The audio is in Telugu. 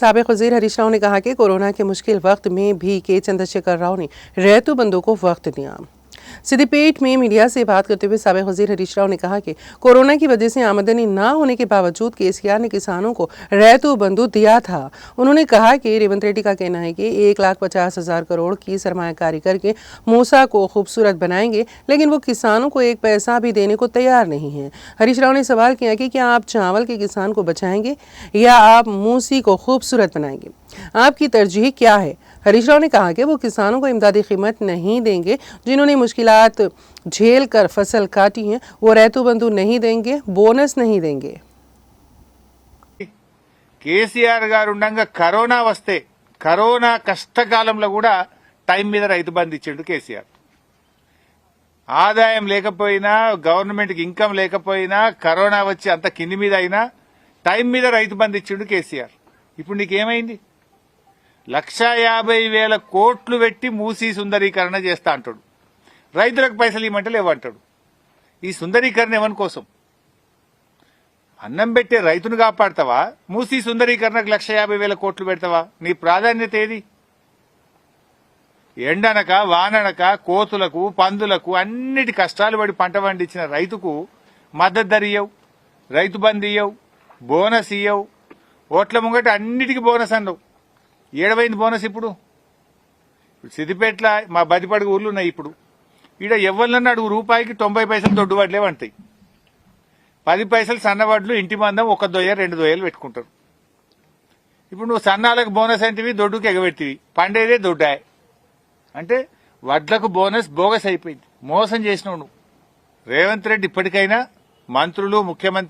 साबिक वज़ीर हरीश राव ने कहा कि कोरोना के मुश्किल वक्त में भी के चंद्रशेखर राव ने रैयतू बंदों को वक्त दिया। सिद्दीपेट में मीडिया से बात करते हुए साबिक वज़ीर हरीश राव ने कहा कि कोरोना की वजह से आमदनी न होने के बावजूद केसीआर ने किसानों को रैयतू बंधु दिया था। उन्होंने कहा कि रेवंत रेड्डी का कहना है कि 1,50,000 करोड़ की सरमायाकारी करके मूसा को खूबसूरत बनाएंगे, लेकिन वो किसानों को एक पैसा भी देने को तैयार नहीं है। हरीश राव ने सवाल किया कि क्या आप चावल के किसान को बचाएंगे या आप मूसी को खूबसूरत बनाएंगे, आपकी तरजीह क्या है? हरीश राव ने कहा कि वो किसानों को इमदादी कीमत नहीं देंगे, जिन्होंने मुश्किलात झेल कर फसल काटी है, वो रैयतू बंधु नहीं देंगे, बोनस नहीं देंगे। కేసీఆర్ గారు ఉండగా కరోనా వస్తే కరోనా కష్టకాలంలో కూడా టైం మీద రైతు బంధు ఇచ్చిండు కేసీఆర్. ఆదాయం లేకపోయినా గవర్నమెంట్కి ఇన్కమ్ లేకపోయినా కరోనా వచ్చి అంత కింది మీద అయినా టైం మీద రైతు బంధు ఇచ్చిండు కేసీఆర్. ఇప్పుడు నీకేమైంది? 1,50,000 కోట్లు పెట్టి మూసీ సుందరీకరణ చేస్తా అంటాడు. రైతులకు పైసలు ఇవ్వమంటే లేవంటాడు. ఈ సుందరీకరణ ఎవరి కోసం? అన్నం పెట్టే రైతును కాపాడతావా? మూసీ సుందరీకరణకు 1,50,000 కోట్లు పెడతావా? నీ ప్రాధాన్యత ఏది? ఎండనక వాననక కోతులకు పందులకు అన్నిటి కష్టాలు పడి పంట పండించిన రైతుకు మద్దతు ధర ఇయ్యవు, రైతు బంధు ఇయ్యవు, బోనస్ ఇయ్యవు. ఓట్ల ముంగట అన్నిటికీ బోనస్ అన్నావు. ఏడవైంది బోనస్? ఇప్పుడు సిద్దిపేటలో మా బదిపడుగు ఊర్లు ఉన్నాయి. ఇప్పుడు ఈడ ఎవరినన్నా అడుగు రూపాయికి 90 పైసలు దొడ్డు వడ్లే వంటాయి. 10 పైసలు సన్నవడ్లు ఇంటి మందం 1 దొయ్య 2 దొయ్యలు పెట్టుకుంటారు. ఇప్పుడు నువ్వు సన్నాలకు బోనస్ అంటివి, దొడ్డుకి ఎగబెట్టివి, పండేదే దొడ్డాయి అంటే వడ్లకు బోనస్ బోగస్ అయిపోయింది. మోసం చేసినావు నువ్వు. రేవంత్ రెడ్డి ఇప్పటికైనా మంత్రులు ముఖ్యమంత్రి